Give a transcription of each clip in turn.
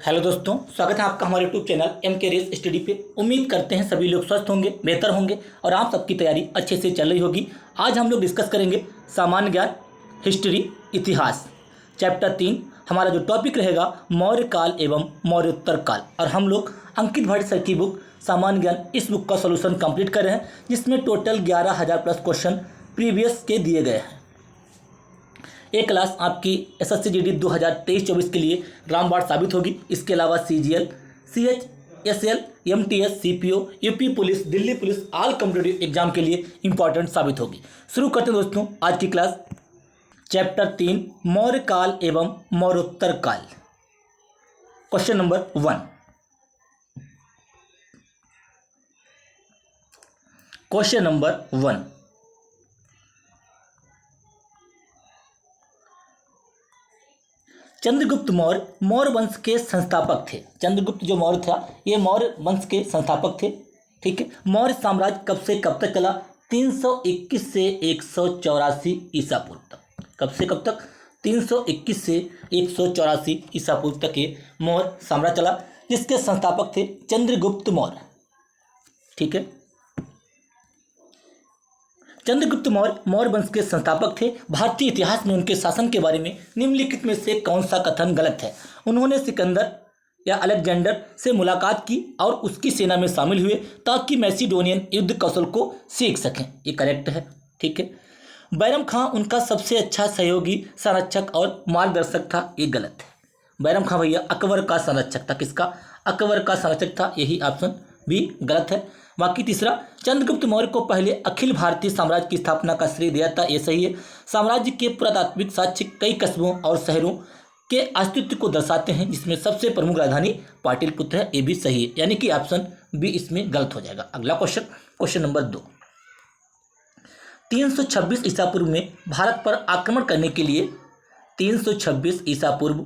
Hello दोस्तों, स्वागत है आपका हमारे यूट्यूब चैनल एम के रेस स्टडी पे। उम्मीद करते हैं सभी लोग स्वस्थ होंगे, बेहतर होंगे और आप सबकी तैयारी अच्छे से चल रही होगी। आज हम लोग डिस्कस करेंगे सामान्य ज्ञान, हिस्ट्री, इतिहास, चैप्टर 3। हमारा जो टॉपिक रहेगा मौर्य काल एवं मौर्योत्तर काल। और हम लोग अंकित भट्ट सर की बुक सामान्य ज्ञान, इस बुक का सोल्यूशन कंप्लीट कर रहे हैं, जिसमें टोटल 11,000 प्लस क्वेश्चन प्रीवियस के दिए गए हैं। ये क्लास आपकी एसएससी जीडी 2023-24 के लिए रामबाण साबित होगी। इसके अलावा CGL, CH, SL, MTS, CPO, UP police, Delhi police, all competitive exam के लिए इंपॉर्टेंट साबित होगी। शुरू करते हैं दोस्तों आज की क्लास। चैप्टर 3 मौर्य काल एवं मौर्योत्तर काल। Question number 1। Question number 1, Chandragupta Maurya Maurya वंश के संस्थापक थे। चंद्रगुप्त जो मौर्य था ये मौर्य वंश के संस्थापक थे। ठीक है। मौर्य साम्राज्य कब से कब तक चला? 321 से 184 ईसा पूर्व तक। कब से कब तक? 321 से 184 ईसा पूर्व तक ये मौर्य साम्राज्य चला, जिसके संस्थापक थे चंद्रगुप्त मौर्य। ठीक है। चंद्रगुप्त मौर्य मौर्य वंश के संस्थापक थे। भारतीय इतिहास में उनके शासन के बारे में निम्नलिखित में से कौन सा कथन गलत है? उन्होंने सिकंदर या अलेक्जेंडर से मुलाकात की और उसकी सेना में शामिल हुए ताकि मैसिडोनियन युद्ध कौशल को सीख सकें। ये करेक्ट है। ठीक है। बैरम खां उनका सबसे अच्छा सहयोगी, संरक्षक और मार्गदर्शक था। ये गलत है। बैरम खां भैया अकबर का संरक्षक था। किसका? अकबर का संरक्षक था। यही ऑप्शन भी गलत है। बाकी तीसरा, चंद्रगुप्त मौर्य को पहले अखिल भारतीय साम्राज्य की स्थापना का श्रेय दिया था। ये सही है। साम्राज्य के पुरातात्विक साक्ष्य कई कस्बों और शहरों के अस्तित्व को दर्शाते हैं, जिसमें सबसे प्रमुख राजधानी पाटलिपुत्र है। ये भी सही है, यानी कि ऑप्शन बी इसमें गलत हो जाएगा। अगला क्वेश्चन, क्वेश्चन नंबर 2। 326 ईसा पूर्व में भारत पर आक्रमण करने के लिए 326 ईसा पूर्व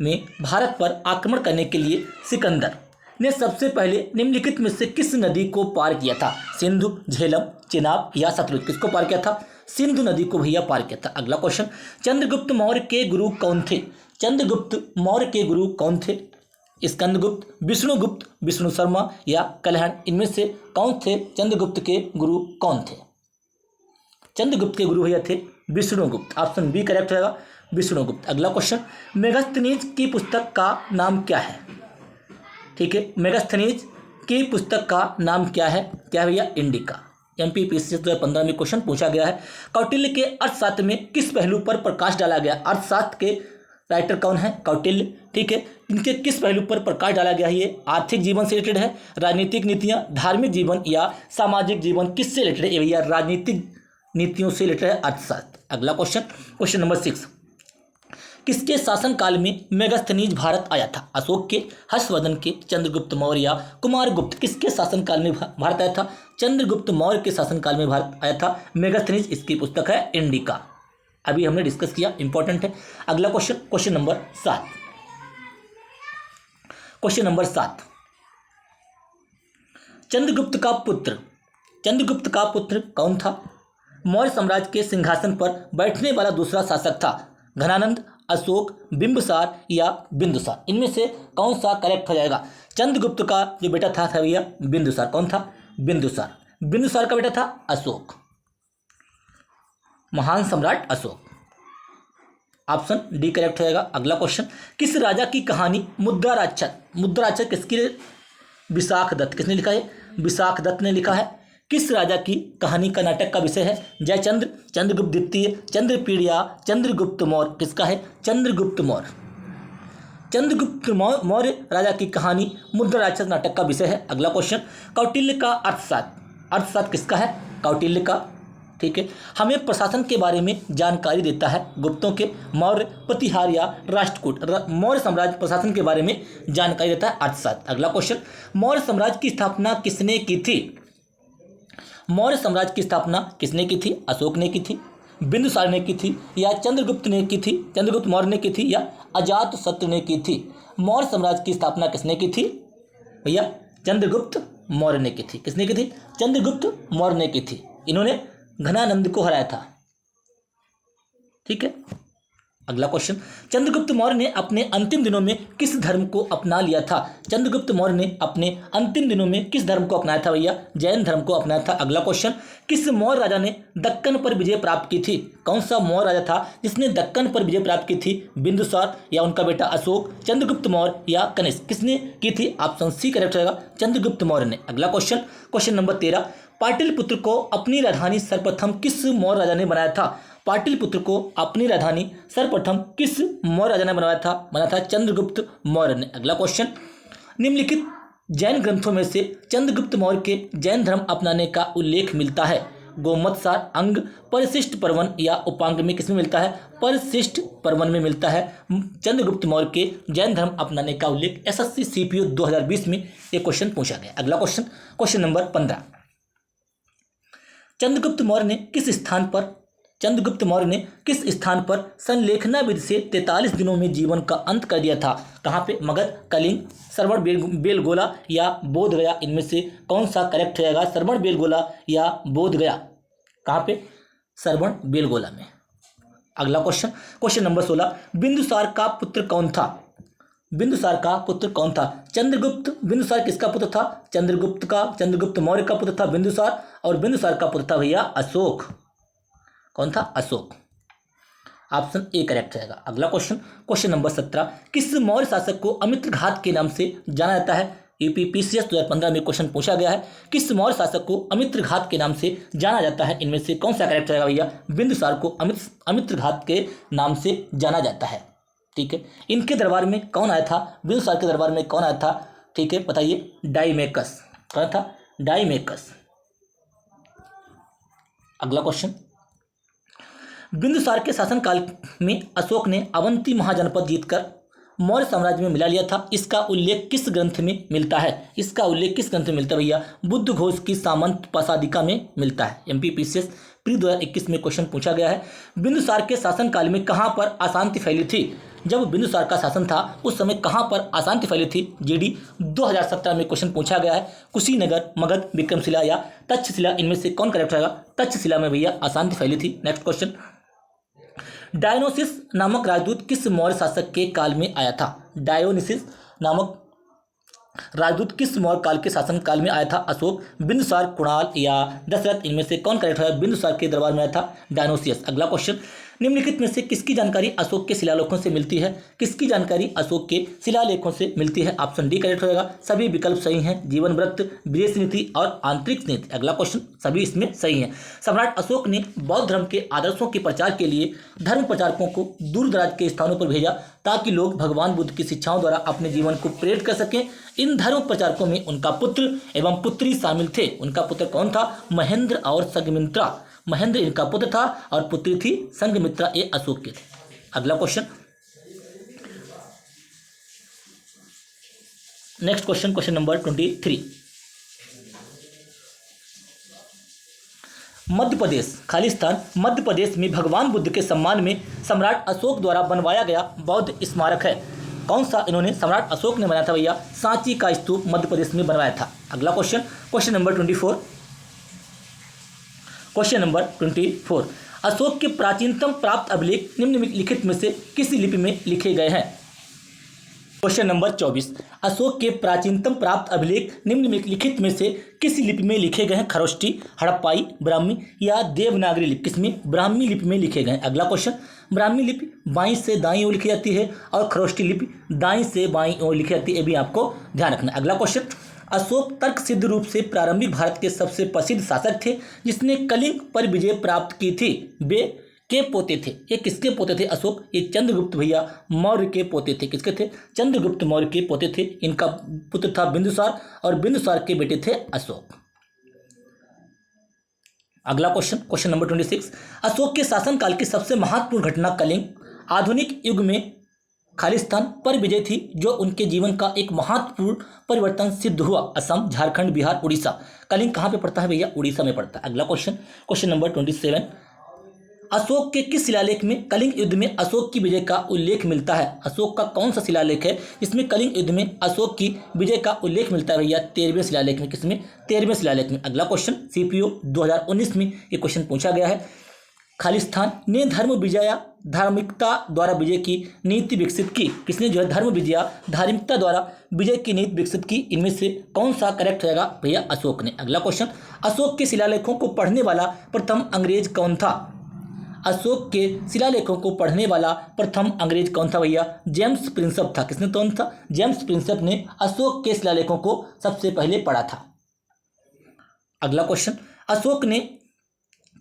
में भारत पर आक्रमण करने के लिए सिकंदर ने सबसे पहले निम्नलिखित में से किस नदी को पार किया था? सिंधु, झेलम, चिनाब या सतलुज? किसको पार किया था? सिंधु नदी को भैया पार किया था। अगला क्वेश्चन, चंद्रगुप्त मौर्य के गुरु कौन थे? चंद्रगुप्त मौर्य के गुरु कौन थे? स्कंदगुप्त, विष्णुगुप्त, विष्णु शर्मा या कलहण? इनमें से कौन थे? चंद्रगुप्त के गुरु कौन थे? चंद्रगुप्त के गुरु भैया थे विष्णुगुप्त। ऑप्शन बी करेक्ट रहेगा, विष्णुगुप्त। अगला क्वेश्चन, मेगास्थनीज की पुस्तक का नाम क्या है? ठीक है। मेगास्थनीज की पुस्तक का नाम क्या है? क्या है भैया? इंडिका। एमपीपीएससी 2015 में क्वेश्चन पूछा गया है। कौटिल्य के अर्थशास्त्र में किस पहलू पर प्रकाश डाला गया? अर्थशास्त्र के राइटर कौन है? कौटिल्य। ठीक है। इनके किस पहलू पर प्रकाश डाला गया है? ये आर्थिक जीवन से रिलेटेड है, राजनीतिक नीतियां, धार्मिक जीवन या सामाजिक जीवन? किससे रिलेटेड है? ये भैया राजनीतिक नीतियों से रिलेटेड है अर्थशास्त्र। अगला क्वेश्चन, क्वेश्चन नंबर 6। किसके शासनकाल में मेगास्थनीज भारत आया था? अशोक के, हर्षवर्धन के, चंद्रगुप्त मौर्य या कुमारगुप्त? किसके शासनकाल में भारत आया था? चंद्रगुप्त मौर्य के शासनकाल में भारत आया था मेगास्थनीज। इसकी पुस्तक है इंडिका। अभी हमने डिस्कस किया, इंपॉर्टेंट है। अगला question, question number 7। Question number 7, Chandragupta का पुत्र कौन था? मौर्य साम्राज्य के सिंहासन पर बैठने वाला दूसरा शासक था घनानंद, अशोक, बिंबिसार या बिंदुसार? इनमें से कौन सा करेक्ट हो जाएगा? चंद्रगुप्त का जो बेटा था भैया बिंदुसार। कौन था? बिंदुसार। बिंदुसार का बेटा था अशोक, महान सम्राट अशोक। ऑप्शन डी करेक्ट हो जाएगा। अगला क्वेश्चन, किस राजा की कहानी मुद्राक्षर किसकी? विशाख दत्त। किसने लिखा है? विशाख दत्त ने लिखा है। किस राजा की कहानी का नाटक का विषय है? जयचंद्र, चंद्रगुप्त द्वितीय, चंद्रपीड़ या चंद्रगुप्त मौर्य? किसका है? चंद्रगुप्त मौर्य। चंद्रगुप्त मौर्य राजा की कहानी मुद्रा राक्षस नाटक का विषय है। अगला क्वेश्चन, कौटिल्य का अर्थशास्त्र किसका है? कौटिल्य का। ठीक है। हमें प्रशासन के बारे में जानकारी देता है गुप्तों के, मौर्य, प्रतिहार या राष्ट्रकूट? मौर्य साम्राज्य प्रशासन के बारे में जानकारी देता है अर्थशास्त्र। अगला क्वेश्चन, मौर्य साम्राज्य की स्थापना किसने की थी? मौर्य साम्राज्य की स्थापना किसने की थी? अशोक ने की थी, बिंदुसार ने की थी या चंद्रगुप्त ने की थी? चंद्रगुप्त मौर्य ने की थी या अजातशत्रु ने की थी? मौर्य साम्राज्य की स्थापना किसने की थी भैया? चंद्रगुप्त मौर्य ने की थी। किसने की थी? चंद्रगुप्त मौर्य ने की थी। इन्होंने घनानंद को हराया था। ठीक है। अगला क्वेश्चन, चंद्रगुप्त मौर्य ने अपने अंतिम दिनों में किस धर्म को अपना लिया था? चंद्रगुप्त मौर्य ने अपने अंतिम दिनों में किस धर्म को अपनाया था भैया? जैन धर्म को अपनाया था। अगला क्वेश्चन, किस मौर्य राजा ने दक्कन पर विजय प्राप्त की थी? कौन सा मौर्य राजा था जिसने दक्कन पर विजय प्राप्त की थी? बिंदुसार या उनका बेटा अशोक, चंद्रगुप्त मौर्य या कनिष्क? किसने की थी? ऑप्शन सी करेक्ट रहेगा, चंद्रगुप्त मौर्य ने। अगला क्वेश्चन, क्वेश्चन नंबर 13, पाटलिपुत्र को अपनी राजधानी सर्वप्रथम किस मौर्य राजा ने बनाया था? पाटलिपुत्र को अपनी राजधानी सर्वप्रथम किस मौर्य राजा ने बनाया था चंद्रगुप्त मौर्य ने। अगला क्वेश्चन, निम्नलिखित जैन ग्रंथों में से चंद्रगुप्त मौर्य के जैन धर्म अपनाने का उल्लेख मिलता है? गोमतसार, अंग, परिशिष्ट पर्वन या उपांग में किसमें मिलता है? परिशिष्ट पर्वन में मिलता है चंद्रगुप्त मौर्य के जैन धर्म अपनाने का उल्लेख। एसएससी सीपीओ 2020 में ये क्वेश्चन पूछा गया। अगला question, question number 15, Chandragupta Maurya ने किस स्थान पर संलेखना विधि से 43 दिनों में जीवन का अंत कर दिया था? कहाँ पे? मगध, कलिंग, श्रवण बेलगोला या बोध गया? इनमें से कौन सा करेक्ट रहेगा? श्रवण बेलगोला या बोध गया? कहाँ पे? श्रवण बेलगोला में। अगला क्वेश्चन, क्वेश्चन नंबर 16, बिंदुसार का पुत्र कौन था? बिंदुसार का पुत्र कौन था? चंद्रगुप्त, बिंदुसार किसका पुत्र था? चंद्रगुप्त मौर्य का पुत्र था बिंदुसार, और बिंदुसार का पुत्र था भैया अशोक। कौन था? अशोक। ऑप्शन ए करेक्ट रहेगा। अगला क्वेश्चन, क्वेश्चन नंबर 17, किस मौर्य शासक को अमित्र घात के नाम से जाना जाता है? यूपीपीसीएस 2015 में क्वेश्चन पूछा गया है, किस मौर्य शासक को अमित्र घात के नाम से जाना जाता है? इनमें से कौन सा करेक्ट रहेगा भैया? बिंदुसार को अमित्र घात के नाम से जाना जाता है। ठीक है, इनके दरबार में कौन आया था? बिंदुसार के दरबार में कौन आया था? ठीक है, बताइए। डाइमेकस। कौन था? डाइमेकस। अगला क्वेश्चन, बिंदुसार के शासनकाल में अशोक ने अवंती महाजनपद जीतकर मौर्य साम्राज्य में मिला लिया था। इसका उल्लेख किस ग्रंथ में मिलता है? इसका उल्लेख किस ग्रंथ में मिलता है भैया? बुद्ध घोष की सामंत पासादिका में मिलता है। एमपीपीसीएस प्री 2021 में क्वेश्चन पूछा गया है, बिंदुसार के शासनकाल में कहाँ पर अशांति फैली थी? जब बिंदुसार का शासन था उस समय कहाँ पर अशांति फैली थी? जीडी 2017 में क्वेश्चन पूछा गया है, कुशीनगर, मगध, विक्रमशिला या तक्षशिला? इनमें से कौन करेक्ट रहेगा? तक्षशिला में भैया अशांति फैली थी। नेक्स्ट क्वेश्चन, डायोनिसिस नामक राजदूत किस मौर्य शासक के काल में आया था? डायोनिसिस नामक राजदूत किस मौर्य काल के शासन काल में आया था? अशोक, बिंदुसार, कुणाल या दशरथ? इनमें से कौन करेक्ट है? बिंदुसार के दरबार में आया था डायोनिसियस। अगला क्वेश्चन, निम्नलिखित में से किसकी जानकारी अशोक के शिलालेखों से मिलती है? किसकी जानकारी अशोक के शिलालेखों से मिलती है? ऑप्शन डी करेक्ट होगा। सभी विकल्प सही हैं, जीवन व्रत, विदेश नीति और आंतरिक नीति। अगला क्वेश्चन, सभी इसमें सही हैं। सम्राट अशोक ने बौद्ध धर्म के आदर्शों के प्रचार के लिए धर्म प्रचारकों को दूर दराज के स्थानों पर भेजा ताकि लोग भगवान बुद्ध की शिक्षाओं द्वारा अपने जीवन को प्रेरित कर सकें। इन धर्म प्रचारकों में उनका पुत्र एवं पुत्री शामिल थे। उनका पुत्र कौन था? महेंद्र और संघमित्रा। महेंद्र इनका पुत्र था और पुत्री थी संघमित्रा। ये अशोक के थे। अगला question, next question, question number 23, Madhya Pradesh Khalistan Madhya Pradesh में भगवान बुद्ध के सम्मान में सम्राट अशोक द्वारा बनवाया गया बौद्ध स्मारक है। कौन सा इन्होंने सम्राट अशोक ने बनाया था भैया? सांची का स्तूप मध्य प्रदेश में बनवाया था। अगला question, question number 24, question number 24, Ashok के प्राचीनतम प्राप्त अभिलेख निम्नलिखित में से किस लिपि में लिखे गए हैं? क्वेश्चन नंबर 24, अशोक के प्राचीनतम प्राप्त अभिलेख निम्नलिखित में से किस लिपि में लिखे गए हैं? खरोष्टी, हड़प्पाई, ब्राह्मी या देवनागरी लिपि? किसमें? ब्राह्मी लिपि में लिखे गए हैं। अगला क्वेश्चन, ब्राह्मी लिपि बाईं से दाईं ओर लिखी जाती है और खरोष्टी लिपि दाईं से बाईं ओर लिखी जाती है। ये भी आपको ध्यान रखना है। अगला क्वेश्चन, अशोक तर्क सिद्ध रूप से प्रारंभिक भारत के सबसे प्रसिद्ध शासक थे जिसने कलिंग पर विजय प्राप्त की थी। वे के पोते थे? ये किसके पोते थे? अशोक। ये चंद्रगुप्त भैया मौर्य के पोते थे। किसके थे? चंद्रगुप्त मौर्य के पोते थे। इनका पुत्र था बिंदुसार और बिंदुसार के बेटे थे अशोक। अगला क्वेश्चन, क्वेश्चन नंबर 26, अशोक के शासनकाल की सबसे महत्वपूर्ण घटना कलिंग आधुनिक युग में खालिस्तान पर विजय थी जो उनके जीवन का एक महत्वपूर्ण परिवर्तन सिद्ध हुआ। असम, झारखंड, बिहार, उड़ीसा। कलिंग कहाँ पे पड़ता है भैया? उड़ीसा में पड़ता है। अगला क्वेश्चन, क्वेश्चन नंबर 27, अशोक के किस शिलालेख में कलिंग युद्ध में अशोक की विजय का उल्लेख मिलता है? अशोक का कौन सा शिलालेख है जिसमें कलिंग युद्ध में अशोक की विजय का उल्लेख मिलता है भैया? 13वें शिलालेख में। किसमें? 13वें शिलालेख में। अगला क्वेश्चन, सीपीओ 2019 में ये क्वेश्चन पूछा गया है, खालिस्तान ने धर्म विजया धार्मिकता द्वारा विजय की नीति विकसित की। किसने जो है धर्म विजया धार्मिकता द्वारा विजय की नीति विकसित की? इनमें से कौन सा करेक्ट रहेगा भैया? अशोक ने। अगला क्वेश्चन, अशोक के शिलालेखों को पढ़ने वाला प्रथम अंग्रेज कौन था? अशोक के शिलालेखों को पढ़ने वाला प्रथम अंग्रेज कौन था भैया? जेम्स प्रिंसेप था। किसने? कौन था? जेम्स प्रिंसेप ने अशोक के शिलालेखों को सबसे पहले पढ़ा था। अगला क्वेश्चन, अशोक ने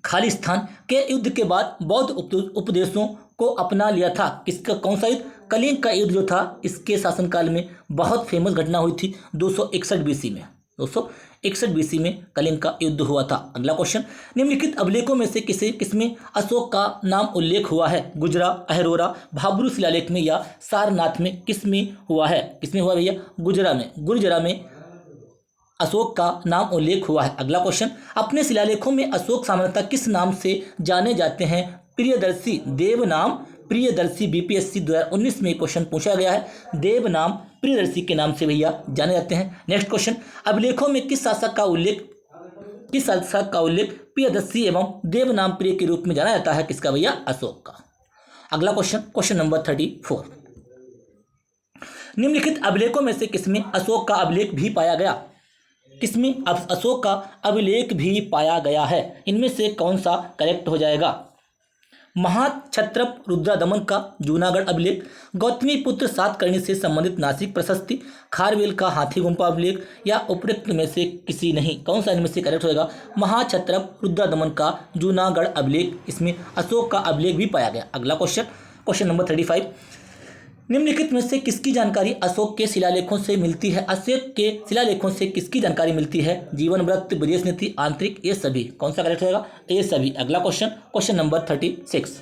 खालिस्तान के युद्ध के बाद बौद्ध उपदेशों को अपना लिया था। किसका? कौन सा युद्ध? कलिंग का युद्ध जो था इसके शासनकाल में बहुत फेमस घटना हुई थी 261 बीसी में। 261 बीसी में कलिंग का युद्ध हुआ था। अगला क्वेश्चन, निम्नलिखित अभिलेखों में से किसमें अशोक का नाम उल्लेख हुआ है? गुजरा, अहरोरा, भाब्रू शिलालेख में या सारनाथ में? किसमें हुआ है? किसमें हुआ भैया? गुजरा में। गुर्जरा में अशोक का नाम उल्लेख हुआ है। अगला क्वेश्चन, अपने शिलालेखों में अशोक सामान्यतः किस नाम से जाने जाते हैं? प्रियदर्शी, देवनाम प्रियदर्शी। बीपीएससी 2019 में क्वेश्चन पूछा गया है। देवनाम प्रियदर्शी के नाम से भैया जाने जाते हैं। नेक्स्ट क्वेश्चन, अभिलेखों में किस शासक का उल्लेख प्रियदर्शी एवं देवनाम प्रिय के रूप में जाना जाता है? किसका भैया? अशोक का। अगला क्वेश्चन, क्वेश्चन नंबर 34, निम्नलिखित अभिलेखों में से किसमें अशोक का अभिलेख भी पाया गया? किसमें अशोक का अभिलेख भी पाया गया है? इनमें से कौन सा करेक्ट हो जाएगा? महाक्षत्रप रुद्रदमन का जूनागढ़ अभिलेख, गौतमी पुत्र सातकर्णी से संबंधित नासिक प्रशस्ति, खारवेल का हाथी गुम्फा अभिलेख या उपरोक्त में से किसी नहीं? कौन सा इनमें से करेक्ट होगा? महाक्षत्रप रुद्रदमन का जूनागढ़ अभिलेख, इसमें अशोक का अभिलेख भी पाया गया। अगला क्वेश्चन, क्वेश्चन नंबर 35, निम्नलिखित में से किसकी जानकारी अशोक के शिलालेखों से मिलती है? अशोक के शिलालेखों से किसकी जानकारी मिलती है? जीवन वृत्त, विदेश नीति, आंतरिक, ये सभी। कौन सा करेक्ट होगा? ये सभी। अगला question, question number 36,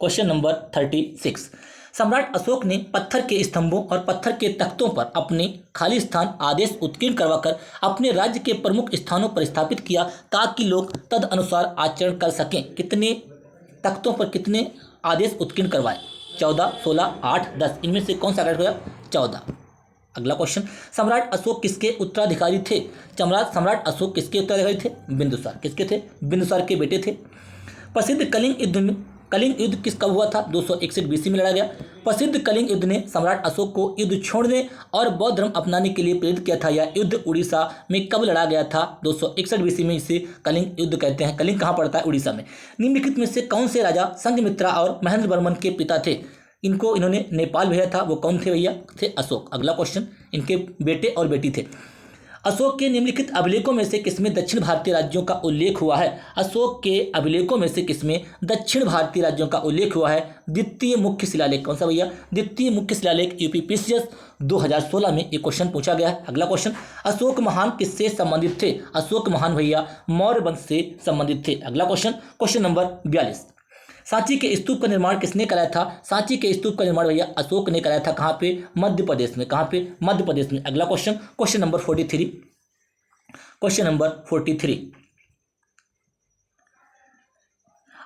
question number 36, सम्राट अशोक ने पत्थर के स्तंभों और पत्थर के तख्तों पर अपने खालिस्तान आदेश उत्कीर्ण करवाकर अपने राज्य के प्रमुख स्थानों पर स्थापित किया ताकि लोग तद अनुसार आचरण कर सकें। कितने तख्तों पर कितने आदेश उत्कीर्ण करवाए? 14, 16, 8, 10। इनमें से कौन सा करेक्ट होगा? 14। अगला क्वेश्चन, सम्राट अशोक किसके उत्तराधिकारी थे? सम्राट अशोक किसके उत्तराधिकारी थे? बिंदुसार। किसके थे? बिंदुसार के बेटे थे। प्रसिद्ध कलिंग युद्ध किस कब हुआ था? 261 बीसी में लड़ा गया। प्रसिद्ध कलिंग युद्ध ने सम्राट अशोक को युद्ध छोड़ने और बौद्ध धर्म अपनाने के लिए प्रेरित किया था। यह युद्ध उड़ीसा में कब लड़ा गया था? 261 बीसी में। इसे कलिंग युद्ध कहते हैं। कलिंग कहाँ पड़ता है? उड़ीसा में। निम्नलिखित में से कौन से राजा संघमित्रा और महेंद्र वर्मन के पिता थे? इन्होंने नेपाल भेजा था। वो कौन थे भैया? थे अशोक। अगला क्वेश्चन, इनके बेटे और बेटी थे। अशोक के निम्नलिखित अभिलेखों में से किसमें दक्षिण भारतीय राज्यों का उल्लेख हुआ है? अशोक के अभिलेखों में से किसमें दक्षिण भारतीय राज्यों का उल्लेख हुआ है? द्वितीय मुख्य शिलालेख। कौन सा भैया? द्वितीय मुख्य शिलालेख यूपीपीसीएस 2016 में एक क्वेश्चन पूछा गया है। अगला क्वेश्चन, अशोक महान किससे संबंधित थे? अशोक महान भैया मौर्य वंश से संबंधित थे। अगला क्वेश्चन, क्वेश्चन नंबर 42, सांची के स्तूप का निर्माण किसने कराया था? सांची के स्तूप का निर्माण भैया अशोक ने कराया था। कहाँ पे? मध्य प्रदेश में। कहाँ पे? मध्य प्रदेश में। अगला question, question number 43, question number 43,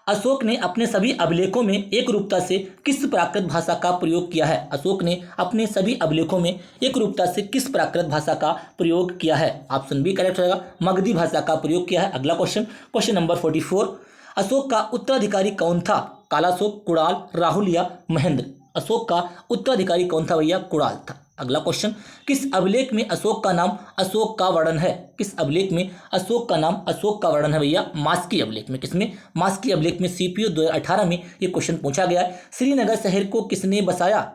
Ashok ने अपने सभी अभिलेखों में एक रूपता से किस प्राकृत भाषा का प्रयोग किया है? अशोक ने अपने सभी अभिलेखों में एक रूपता से किस प्राकृत भाषा का प्रयोग किया है? ऑप्शन बी करेक्ट रहेगा, मगधी भाषा का प्रयोग किया है। अगला क्वेश्चन, क्वेश्चन नंबर 44, अशोक का उत्तराधिकारी कौन था? कालाशोक, कुणाल, राहुल या महेंद्र? अशोक का उत्तराधिकारी कौन था भैया? कुणाल था। अगला क्वेश्चन, किस अभिलेख में अशोक का नाम अशोक का वर्णन है? किस अभिलेख में अशोक का नाम अशोक का वर्णन है भैया? मास्की अभिलेख में। किसमें? मास्की अभिलेख में। सीपीओ 2018 में ये क्वेश्चन पूछा गया है। श्रीनगर शहर को किसने बसाया?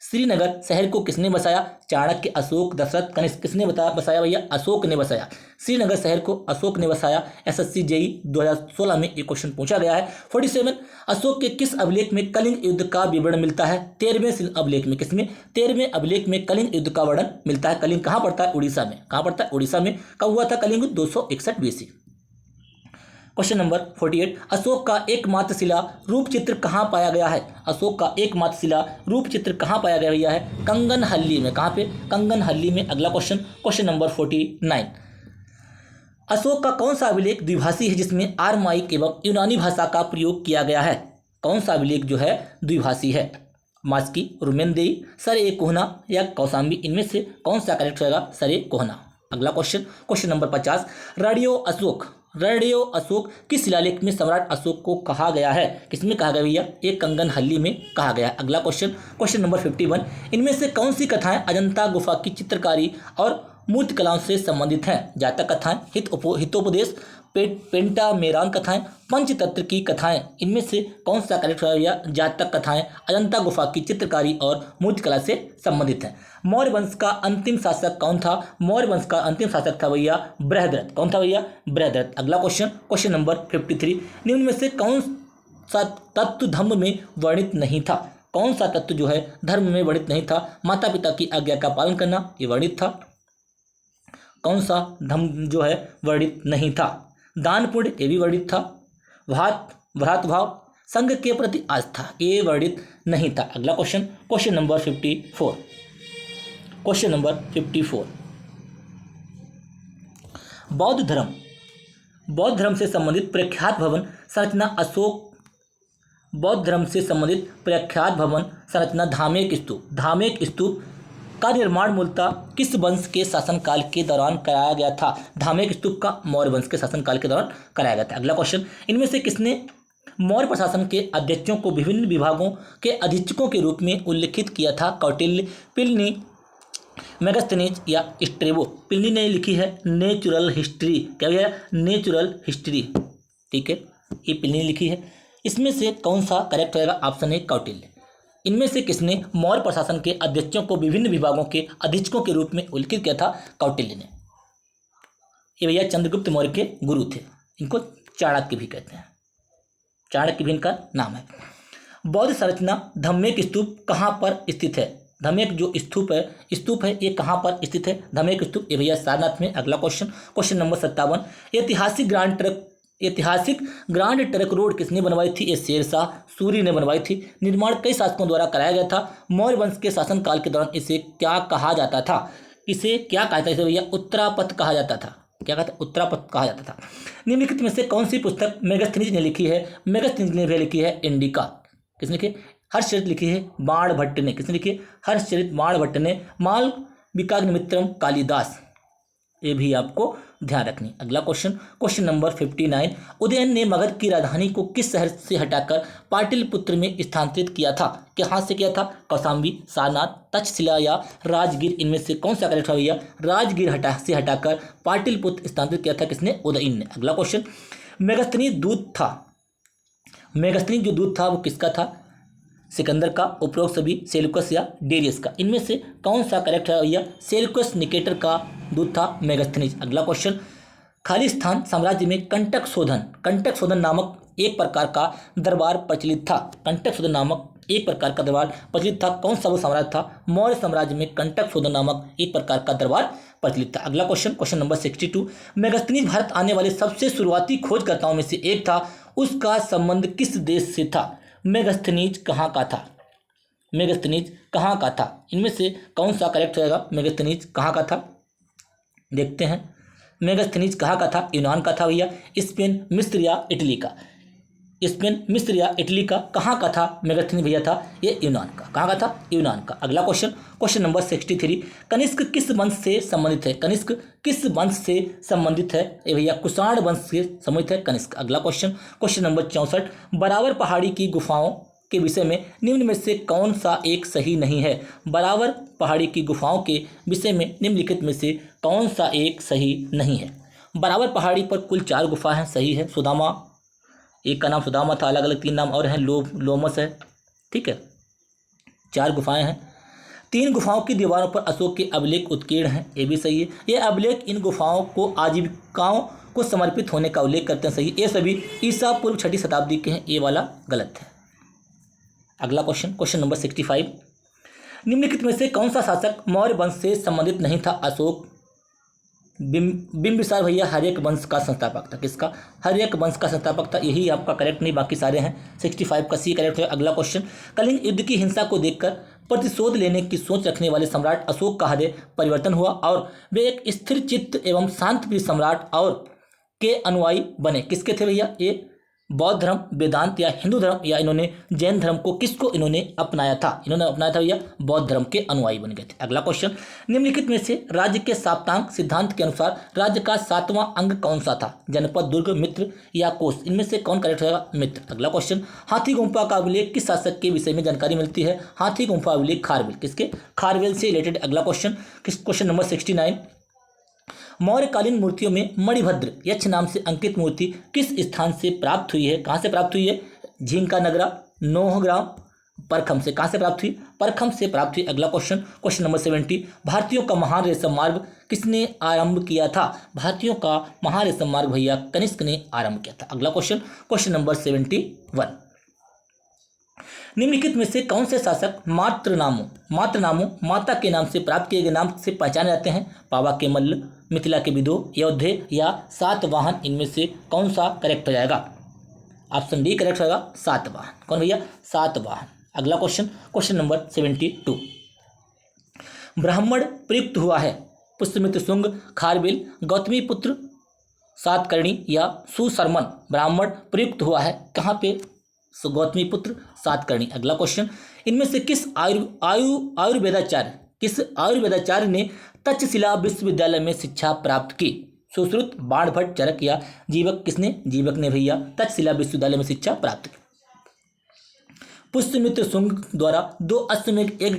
श्रीनगर शहर को किसने बसाया? चाणक्य, अशोक, दशरथ, कनिष्क। किसने बसाया भैया? अशोक ने बसाया। श्रीनगर शहर को अशोक ने बसाया। एसएससी जेई 2016 में ये क्वेश्चन पूछा गया है। 47, अशोक के किस अभिलेख में कलिंग युद्ध का विवरण मिलता है? 13वें अभिलेख में। किसमें? 13वें अभिलेख में कलिंग युद्ध का वर्णन मिलता है। कलिंग कहाँ पड़ता है? उड़ीसा में। कहाँ पड़ता है? उड़ीसा में। कब हुआ था कलिंग युद्ध? 261 बीसी। क्वेश्चन नंबर 48, अशोक का एकमात्र शिला रूप चित्र कहाँ पाया गया है? अशोक का एकमात्र शिला रूप चित्र कहाँ पाया गया है? कंगनहल्ली में। कहाँ पे? कंगनहल्ली में। अगला क्वेश्चन, क्वेश्चन नंबर 49, अशोक का कौन सा अभिलेख द्विभाषी है जिसमें आरमाइक एवं यूनानी भाषा का प्रयोग किया गया है? कौन सा अभिलेख जो है द्विभाषी है? मास्की, रुमेनदेई, सरे कोहना या कौशाम्बी? इनमें से कौन सा करेक्ट होगा? सरे कोहना। अगला question, question number 50, radio Ashok किस शिलालेख में सम्राट अशोक को कहा गया है? किसमें कहा गया भैया? एक कंगन हल्ली में कहा गया है। अगला क्वेश्चन, क्वेश्चन नंबर 51, इनमें से कौन सी कथाएं अजंता गुफा की चित्रकारी और मूर्तिकलाओं से संबंधित हैं? जातक कथाएं, हितोपदेश, पेंटामेरान कथाएं, पंचतंत्र की कथाएं। इनमें से कौन सा करेक्ट है भैया? जातक कथाएं अजंता गुफा की चित्रकारी और मूर्तिकला से संबंधित हैं। मौर्य वंश का अंतिम शासक कौन था? मौर्य वंश का अंतिम शासक था भैया बृहद्रथ। कौन था भैया? बृहद्रथ। अगला क्वेश्चन, क्वेश्चन नंबर 53, निम्न में से कौन सा तत्व धर्म में वर्णित नहीं था? कौन सा तत्व जो है धर्म में वर्णित नहीं था? माता पिता की आज्ञा का पालन करना, ये वर्णित था। कौन सा धर्म जो है वर्णित नहीं था? दान पुण्य, ये भी वर्णित था। भ्रातृभाव, संघ के प्रति आस्था, ये वर्णित नहीं था। अगला question, question number 54, question number 54, बौद्ध धर्म से संबंधित प्रख्यात भवन संरचना अशोक, बौद्ध धर्म से संबंधित प्रख्यात भवन संरचना धामेक स्तूप का निर्माण मूलतः किस वंश के शासनकाल के दौरान कराया गया था? धामेक स्तूप का मौर्य वंश के शासनकाल के दौरान कराया गया था। अगला क्वेश्चन, इनमें से किसने मौर्य प्रशासन के अध्यक्षों को विभिन्न विभागों के अधीक्षकों के रूप में उल्लिखित किया था? कौटिल्य, प्लिनी, मेगास्थनीज या स्ट्रेबो? प्लिनी ने लिखी है नेचुरल हिस्ट्री। क्या है? Natural history. ठीक है, ये प्लिनी लिखी है। इसमें से कौन सा करेक्ट रहेगा? Option A Kautilya. इनमें से किसने मौर्य प्रशासन के अध्यक्षों को विभिन्न विभागों के अधीक्षकों के रूप में उल्लिखित किया था? कौटिल्य ने। ये भैया चंद्रगुप्त मौर्य के गुरु थे। इनको चाणक्य भी कहते हैं, चाणक्य भी इनका नाम है। बौद्ध संरचना धम्मेक स्तूप कहाँ पर स्थित है? धम्मेक जो स्तूप है ये कहाँ पर स्थित है? धम्मेक स्तूप ये भैया सारनाथ में। अगला क्वेश्चन, क्वेश्चन नंबर 57, ऐतिहासिक ग्रांड ट्रंक रोड किसने बनवाई थी? ये शेरशाह सूरी ने बनवाई थी। निर्माण कई शासकों द्वारा कराया गया था। मौर्य वंश के शासनकाल के दौरान इसे क्या कहा जाता था? इसे क्या कहा जाता था? इसे भैया उत्तरापथ कहा जाता था। क्या कहता? उत्तरापथ कहा जाता था। निम्नलिखित में से कौन सी पुस्तक मेगास्थनीज ने लिखी है? मेगास्थनीज ने भी लिखी है इंडिका। किसने लिखी? हर्षचरित लिखी है बाणभट्ट ने। किसने लिखी? हर्षचरित बाणभट्ट ने। मालविकाग्निमित्रम कालिदास, ये भी आपको ध्यान रखनी। अगला क्वेश्चन, क्वेश्चन नंबर 59, उदयन ने मगध की राजधानी को किस शहर से हटाकर पाटलिपुत्र में स्थानांतरित किया था? कहाँ से किया था? कौशाम्बी, सारनाथ, तक्षशिला या राजगीर? इनमें से कौन सा करेक्ट है भैया? राजगीर से हटाकर पाटलिपुत्र स्थानांतरित किया था। किसने? उदयन ने। अगला क्वेश्चन, मेगास्थनीज जो दूत था वो किसका था? सिकंदर का। उपरोक्त सभी सेल्यूकस या डेरियस का? इनमें से कौन सा करेक्ट है भैया? सेल्यूकस निकेटर का दूत था मेगास्थनीज। अगला क्वेश्चन, खालिस्तान साम्राज्य में कंटक शोधन नामक एक प्रकार का दरबार प्रचलित था। कंटक शोधन नामक एक प्रकार का दरबार प्रचलित था। कौन सा वो साम्राज्य था? मौर्य साम्राज्य में कंटक शोधन नामक एक प्रकार का दरबार प्रचलित था। अगला question, question number 62, Megasthenes Bharat आने वाले सबसे शुरुआती खोजकर्ताओं में से एक था। उसका संबंध किस देश से था? मेगास्थनीज कहाँ का था? मेगास्थनीज कहाँ का था? इनमें से कौन सा करेक्ट रहेगा? मेगास्थनीज कहाँ का था? देखते हैं। मेगास्थनीज कहाँ का था? यूनान का था भैया। स्पेन, मिस्र या इटली का? स्पेन, मिस्र या इटली का? कहाँ का था मेगास्थनीज भैया? था ये यूनान का। कहाँ का था? यूनान का। अगला क्वेश्चन, क्वेश्चन नंबर 63, कनिष्क किस वंश से संबंधित है? कनिष्क किस वंश से संबंधित है? ये भैया कुषाण वंश से संबंधित है कनिष्क। अगला क्वेश्चन, क्वेश्चन नंबर 64, बरावर पहाड़ी की गुफाओं के विषय में निम्न में से कौन सा एक सही नहीं है? बरावर पहाड़ी की गुफाओं के विषय में निम्नलिखित में से कौन सा एक सही नहीं है? बरावर पहाड़ी पर कुल 4 गुफा हैं। सही है। सुदामा, एक का नाम सुदामा था, अलग अलग 3 नाम और हैं। लोमस है। ठीक है, 4 गुफाएं हैं। 3 गुफाओं की दीवारों पर अशोक के अभिलेख उत्कीर्ण हैं। ये भी सही है। ये अभिलेख इन गुफाओं को आजीविकाओं को समर्पित होने का उल्लेख करते हैं। सही। ये सभी ईसा पूर्व 6वीं शताब्दी के हैं। ये वाला गलत है। अगला क्वेश्चन, क्वेश्चन नंबर 65, निम्नलिखित में से कौन सा शासक मौर्य वंश से संबंधित नहीं था? अशोक। बिंबिसार भैया हर्यक वंश का संस्थापक था। किसका? हर्यक वंश का संस्थापक था। यही आपका करेक्ट नहीं, बाकी सारे हैं। 65 का सी करेक्ट है। अगला क्वेश्चन, कलिंग युद्ध की हिंसा को देखकर प्रतिशोध लेने की सोच रखने वाले सम्राट अशोक का हृदय परिवर्तन हुआ और वे एक स्थिर चित्त एवं शांतप्रिय सम्राट और के अनुयायी बने। किसके थे भैया? ये बौद्ध धर्म, वेदांत या हिंदू धर्म या इन्होंने जैन धर्म को किसको इन्होंने अपनाया था? इन्होंने अपनाया था भैया बौद्ध धर्म के अनुयायी बन गए थे। अगला क्वेश्चन, निम्नलिखित में से राज्य के साप्तांग सिद्धांत के अनुसार राज्य का 7वां अंग कौन सा था? जनपद, दुर्ग, मित्र या कोष? इनमें से कौन करेक्ट होगा? मित्र। अगला क्वेश्चन, हाथी गुम्फा का अभिलेख किस शासक के विषय में जानकारी मिलती है? हाथी गुम्फा अभिलेख खारवेल, किसके? खारवेल से रिलेटेड। अगला क्वेश्चन, क्वेश्चन नंबर 69, मौर्यकालीन मूर्तियों में मणिभद्र यक्ष नाम से अंकित मूर्ति किस स्थान से प्राप्त हुई है? कहाँ से प्राप्त हुई है? झींका नगरा, नौहग्राम, परखम से। कहाँ से प्राप्त हुई? परखम से प्राप्त हुई। अगला क्वेश्चन, क्वेश्चन नंबर 70, भारतीयों का महान रेशम मार्ग किसने आरंभ किया था? भारतीयों का महान रेशम मार्ग भैया कनिष्क ने आरंभ किया था। अगला क्वेश्चन, क्वेश्चन नंबर 71, निम्नलिखित में से कौन से शासक मातृ नामों माता के नाम से प्राप्त किए गए नाम से पहचाने जाते हैं? पावा के मल्ल, मिथिला के विदो, योद्धे या सातवाहन? इनमें से कौन सा करेक्ट हो जाएगा? ऑप्शन डी करेक्ट होगा, सातवाहन। कौन भैया? सातवाहन। अगला क्वेश्चन, क्वेश्चन नंबर 72, ब्राह्मण प्रयुक्त हुआ है पुष्यमित्र, शुंग, खारवेल, गौतमी पुत्र, सातकर्णी या सुशर्मन? ब्राह्मण प्रयुक्त हुआ है कहाँ पे? गौतमी पुत्र, सातकर्णी। अगला क्वेश्चन, इनमें से किस आयुर्वेदाचार्य ने तक्षशिला विश्वविद्यालय में शिक्षा प्राप्त की? सुश्रुत, बाणभट्ट, चरक या जीवक? किसने? जीवक ने भैया तक्षशिला विश्वविद्यालय में शिक्षा प्राप्त की। पुष्यमित्र शुंग द्वारा 2 अश्वमेध यज्ञ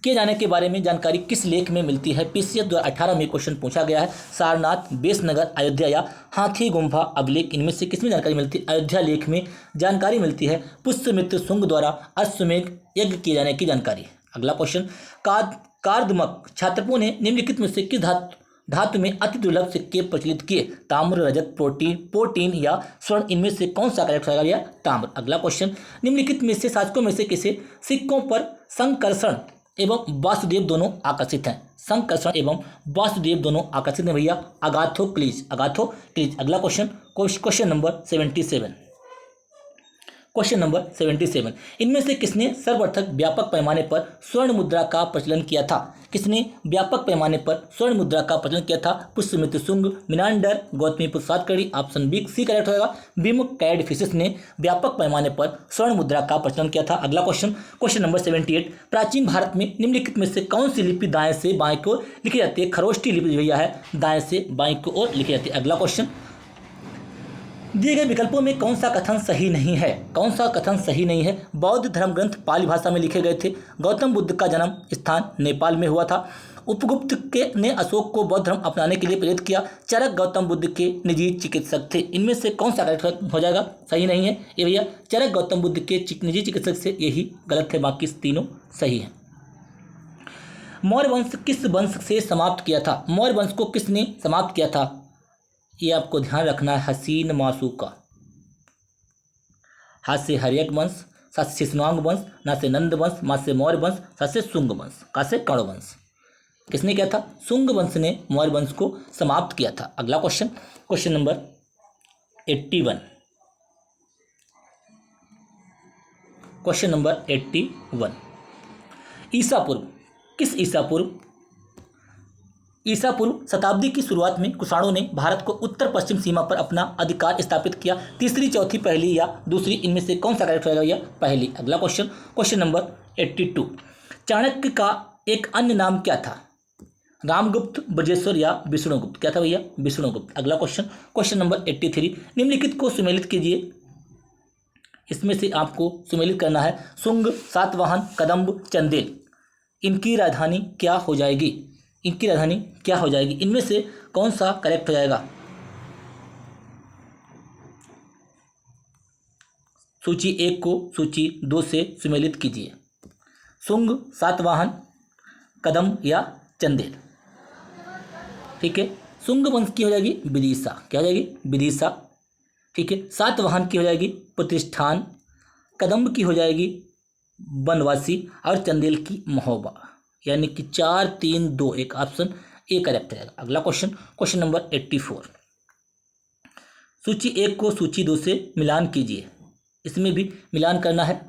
किए जाने के बारे में जानकारी किस लेख में मिलती है? पीसीएस 2018 में क्वेश्चन पूछा गया है। सारनाथ, बेसनगर, अयोध्या या हाथी गुम्फा अभिलेख? इनमें से किसमें जानकारी मिलती है? अयोध्या लेख में जानकारी मिलती है पुष्यमित्र शुंग द्वारा अश्वमेध यज्ञ किए जाने की जानकारी। अगला क्वेश्चन, कार्दमक क्षात्रपों ने निम्नलिखित में से किस धातु में अति दुर्लभ सिक्के प्रचलित किए? ताम्र, रजत, प्रोटीन या स्वर्ण? इनमें से कौन सा करेक्ट होगा? या ताम्र। अगला क्वेश्चन, निम्नलिखित में से शासकों में से किसे सिक्कों पर संकर्षण एवं वासुदेव दोनों आकर्षित हैं? संकर्षण एवं वासुदेव दोनों आकर्षित हैं भैया अगाथोक्लीज। अगला question, question number 77, question number 77, इनमें से किसने सर्वप्रथम व्यापक पैमाने पर स्वर्ण मुद्रा का प्रचलन किया था? किसने व्यापक पैमाने पर स्वर्ण मुद्रा का प्रचलन किया था? Pushyamitra Shunga, Menander, Gautamiputra, Satakarni? Option B C correct होगा, बिम कैडफिसिस ने व्यापक पैमाने पर स्वर्ण मुद्रा का प्रचलन किया था। अगला क्वेश्चन, क्वेश्चन नंबर 78, प्राचीन भारत में निम्नलिखित में से कौन सी लिपि दाएं से बाएं को लिखी जाती है? खरोष्टी लिपि भैया है दाएं से बाएं को और लिखी जाती है। अगला क्वेश्चन, दिए गए विकल्पों में कौन सा कथन सही नहीं है? कौन सा कथन सही नहीं है? बौद्ध धर्म ग्रंथ पाली भाषा में लिखे गए थे। गौतम बुद्ध का जन्म स्थान नेपाल में हुआ था। उपगुप्त ने अशोक को बौद्ध धर्म अपनाने के लिए प्रेरित किया। चरक गौतम बुद्ध के निजी चिकित्सक थे। इनमें से कौन सा करेक्ट हो जाएगा? सही नहीं है ये भैया, चरक गौतम बुद्ध के निजी चिकित्सक से यही गलत है, बाकी तीनों सही है। मौर्य वंश किस वंश से समाप्त किया था? मौर्य वंश को किसने समाप्त किया था? ये आपको ध्यान रखना है, हसीन मासूका। हा से हर्यक वंश, सा से शिशुनांग वंश, ना से नंद वंश, मा से मौर्य वंश, सा से शुंग वंश, का से कर्ण वंश। किसने किया था? शुंग वंश ने मौर्य वंश को समाप्त किया था। अगला question, question number 81, question number 81, ईसा पूर्व किस ईसा पूर्व शताब्दी की शुरुआत में कुषाणों ने भारत को उत्तर पश्चिम सीमा पर अपना अधिकार स्थापित किया? तीसरी, चौथी, पहली या दूसरी? इनमें से कौन सा करेक्ट होगा? या पहली। अगला क्वेश्चन, क्वेश्चन नंबर 82, चाणक्य का एक अन्य नाम क्या था? रामगुप्त, ब्रजेश्वर या विष्णुगुप्त? क्या था भैया? विष्णुगुप्त। अगला क्वेश्चन, क्वेश्चन नंबर 83, निम्नलिखित को सुमेलित कीजिए। इसमें से आपको सुमेलित करना है। शुंग, सातवाहन, कदम्ब, चंदेल, इनकी राजधानी क्या हो जाएगी? इनमें से कौन सा करेक्ट हो जाएगा? सूची 1 को सूची 2 से सुमेलित कीजिए। शुंग, सातवाहन, कदम्ब या चंदेल? ठीक है, शुंग वंश की हो जाएगी विदिशा। क्या हो जाएगी? विदिशा। ठीक है, सातवाहन की हो जाएगी प्रतिष्ठान, कदम्ब की हो जाएगी बनवासी और चंदेल की महोबा। यानी कि 4, 3, 2, 1 ऑप्शन ए करेक्ट रहेगा। अगला क्वेश्चन, क्वेश्चन नंबर 84, सूची 1 को सूची 2 से मिलान कीजिए। इसमें भी मिलान करना है।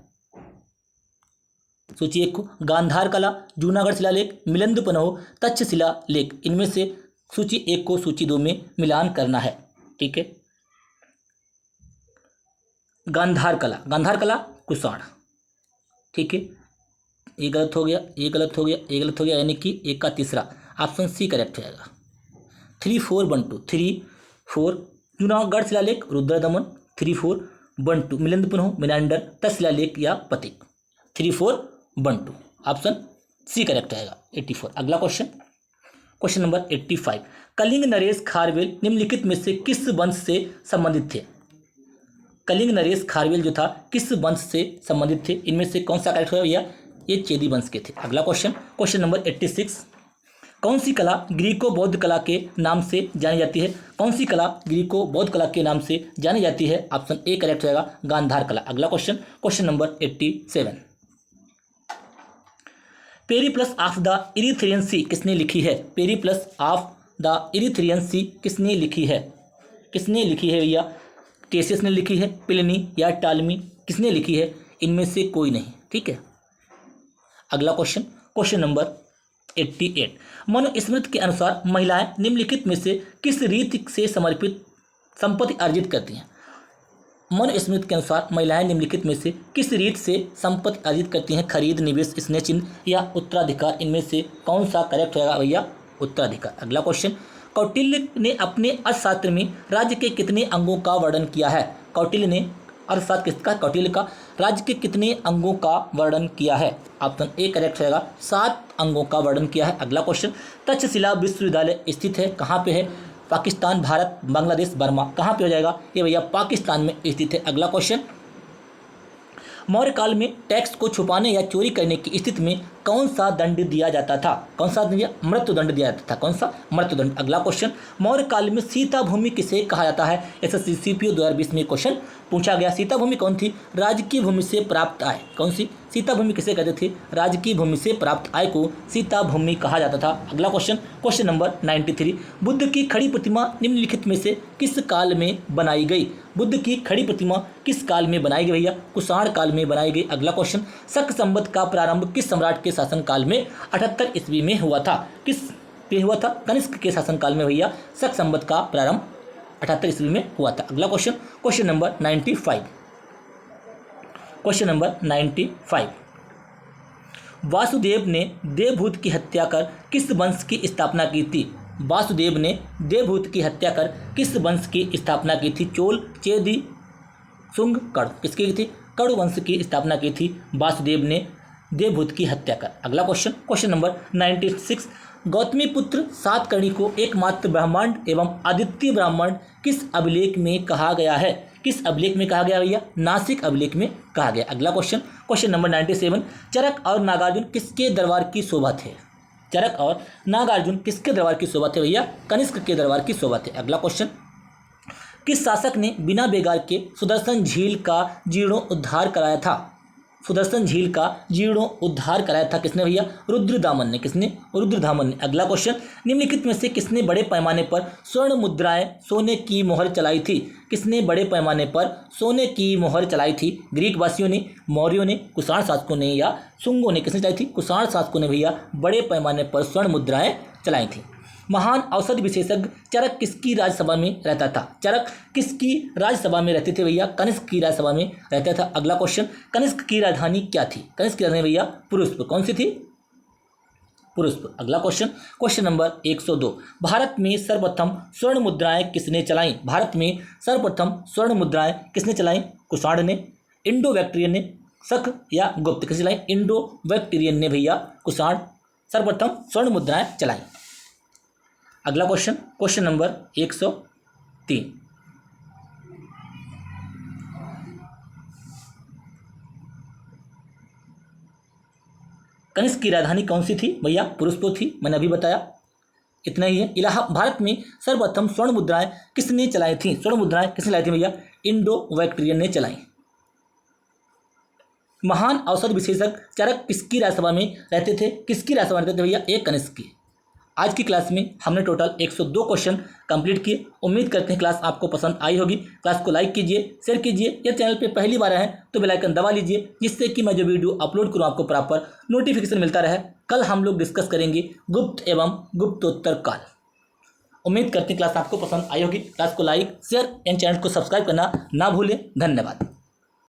सूची 1 को गांधार कला, जूनागढ़ शिलालेख, मिलिंद पन्हो, तक्षशिला लेख। इनमें से सूची 1 को सूची 2 में मिलान करना है। ठीक है, गांधार कला, गांधार कला कुषाण। ठीक है, ये गलत हो गया, ये गलत हो गया, ये गलत हो गया, यानी कि एक का तीसरा ऑप्शन सी करेक्ट हो जाएगा। 3412 34 जूनागढ़ शिलालेख रुद्र दमन। 3412 मिलिंदपुर मिनांडर तत्शिलालेख या पतिक। 3412 ऑप्शन सी करेक्ट आएगा 84। अगला क्वेश्चन, क्वेश्चन नंबर 85, कलिंग नरेश खारवेल निम्नलिखित में से किस वंश से संबंधित थे? कलिंग नरेश खारवेल जो था किस वंश से संबंधित थे? इनमें से कौन सा करेक्ट होगा भैया? ये चेदी वंश के थे। अगला क्वेश्चन, क्वेश्चन नंबर 86, कौन सी कला ग्रीको बौद्ध कला के नाम से जानी जाती है? कौन सी कला ग्रीको बौद्ध कला के नाम से जानी जाती है? ऑप्शन ए करेक्ट होगा गांधार कला। अगला question, question number 87, periplus of the erythraean sea किसने लिखी है? Periplus of the erythraean sea किसने लिखी है? किसने लिखी है भैया? टेसियस ने लिखी है, प्लिनी या टालमी? किसने लिखी है? इनमें से कोई नहीं। ठीक है, अगला क्वेश्चन, क्वेश्चन नंबर 88, मनुस्मृति के अनुसार महिलाएं निम्नलिखित में से किस रीति से समर्पित संपत्ति अर्जित करती हैं? मनुस्मृति के अनुसार महिलाएं निम्नलिखित में से किस रीति से संपत्ति अर्जित करती हैं? खरीद, निवेश, स्नेह चिन्ह या उत्तराधिकार? इनमें से कौन सा करेक्ट होगा भैया? उत्तराधिकार। अगला क्वेश्चन, कौटिल्य ने अपने अर्थशास्त्र में राज्य के कितने अंगों का वर्णन किया है? कौटिल्य ने अर्थशास्त्र किसका? कौटिल्य का राज्य के कितने अंगों का वर्णन किया है? ऑप्शन ए करेक्ट रहेगा 7 अंगों का वर्णन किया है। अगला क्वेश्चन, तक्षशिला विश्वविद्यालय स्थित है कहाँ पे है? पाकिस्तान, भारत, बांग्लादेश, बर्मा? कहाँ पे हो जाएगा ये भैया? पाकिस्तान में स्थित है। अगला क्वेश्चन, मौर्य काल में टैक्स को छुपाने या चोरी करने की स्थिति में कौन सा दंड दिया जाता था? कौन सा दंड? मृत्युदंड दिया जाता था। कौन सा? मृत्युदंड। अगला क्वेश्चन, मौर्य काल में सीता भूमि किसे कहा जाता है? एसएससी सीपीओ 2020 में क्वेश्चन पूछा गया। सीता भूमि कौन थी? राजकीय भूमि से प्राप्त आय। कौन सी? सीता भूमि किसे कहते थे? राजकीय भूमि से प्राप्त आय को सीता भूमि कहा जाता था। अगला क्वेश्चन, क्वेश्चन नंबर 93, बुद्ध की खड़ी प्रतिमा निम्नलिखित में से किस काल में बनाई गई? बुद्ध की खड़ी प्रतिमा किस काल में बनाई गई भैया? कुषाण काल में बनाई गई। अगला क्वेश्चन, शक संवत का प्रारंभ किस सम्राट के शासन काल में 78 ईस्वी में हुआ था? किस पे हुआ था? कनिष्क के शासन काल में भैया शक संवत का प्रारंभ 78 ईस्वी में हुआ था। अगला question, question number 95, question number 95, Vasudev ने देवभूत की हत्या कर किस वंश की स्थापना की थी? वासुदेव ने देवभूत की हत्या कर किस वंश की स्थापना की थी? चोल, चेदी, शुंग, कड़ु? किसकी की थी? कड़ु वंश की स्थापना की थी वासुदेव ने देवभूत की हत्या कर। अगला क्वेश्चन, क्वेश्चन नंबर 96, गौतमी पुत्र सातकर्णी को एकमात्र ब्राह्मण एवं अद्वितीय ब्राह्मण किस अभिलेख में कहा गया है? किस अभिलेख में कहा गया भैया? नासिक अभिलेख में कहा गया। अगला क्वेश्चन, क्वेश्चन नंबर 97, चरक और नागार्जुन किसके दरबार की शोभा थे? चरक और नागार्जुन किसके दरबार की शोभा थे भैया? कनिष्क के दरबार की शोभा थे। अगला क्वेश्चन, किस शासक ने बिना बेगार के सुदर्शन झील का जीर्णोद्धार कराया था? सुदर्शन झील का जीर्णोद्धार कराया था किसने भैया? रुद्रदामन ने। किसने? रुद्रदामन ने। अगला क्वेश्चन, निम्नलिखित में से किसने बड़े पैमाने पर स्वर्ण मुद्राएं सोने की मोहर चलाई थी? किसने बड़े पैमाने पर सोने की मोहर चलाई थी? ग्रीक वासियों ने, मौर्यों ने, कुषाण शासकों ने या शुंगों ने? किसने चलाई थी? कुषाण शासकों ने भैया बड़े पैमाने पर स्वर्ण मुद्राएं चलाई थी। महान औषध विशेषज्ञ चरक किसकी राज्यसभा में रहता था? चरक किसकी राज्यसभा में रहते थे भैया? कनिष्क की राज्यसभा में रहता था। अगला क्वेश्चन, कनिष्क की राजधानी क्या थी? कनिष्क की राजधानी भैया पुरुष्प। कौन सी थी? पुरुष्प। अगला क्वेश्चन, क्वेश्चन नंबर 102, भारत में सर्वप्रथम स्वर्ण मुद्राएं किसने चलाई? भारत में सर्वप्रथम स्वर्ण मुद्राएं किसने चलाई? कुषाण ने, इंडो बैक्टीरियन ने, शक या गुप्त? किसने चलाई? इंडो बैक्टीरियन ने भैया कुषाण सर्वप्रथम स्वर्ण मुद्राएं चलाई। अगला क्वेश्चन, क्वेश्चन नंबर 103, कनिष्क की राजधानी कौन सी थी भैया? पुरुष्पो थी, मैंने अभी बताया। इतना ही है। भारत में सर्वप्रथम स्वर्ण मुद्राएं किसने चलाई थी? स्वर्ण मुद्राएं किसने लाई थी भैया? इंडो बैक्टीरियन ने चलाई। महान औषध विशेषज्ञ चरक किसकी राज्यसभा में रहते थे? किसकी राज्यसभा में रहते थे भैया? एक कनिष्क की। आज की क्लास में हमने टोटल 102 क्वेश्चन कंप्लीट किए। उम्मीद करते हैं क्लास आपको पसंद आई होगी। क्लास को लाइक कीजिए, शेयर कीजिए। या चैनल पे पहली बार आए हैं तो बेल आइकन दबा लीजिए, जिससे कि मैं जो वीडियो अपलोड करूँ आपको प्रॉपर नोटिफिकेशन मिलता रहे। कल हम लोग डिस्कस करेंगे गुप्त एवं गुप्तोत्तर काल। उम्मीद करते हैं क्लास आपको पसंद आई होगी। क्लास को लाइक, शेयर एंड चैनल को सब्सक्राइब करना ना भूलें। धन्यवाद।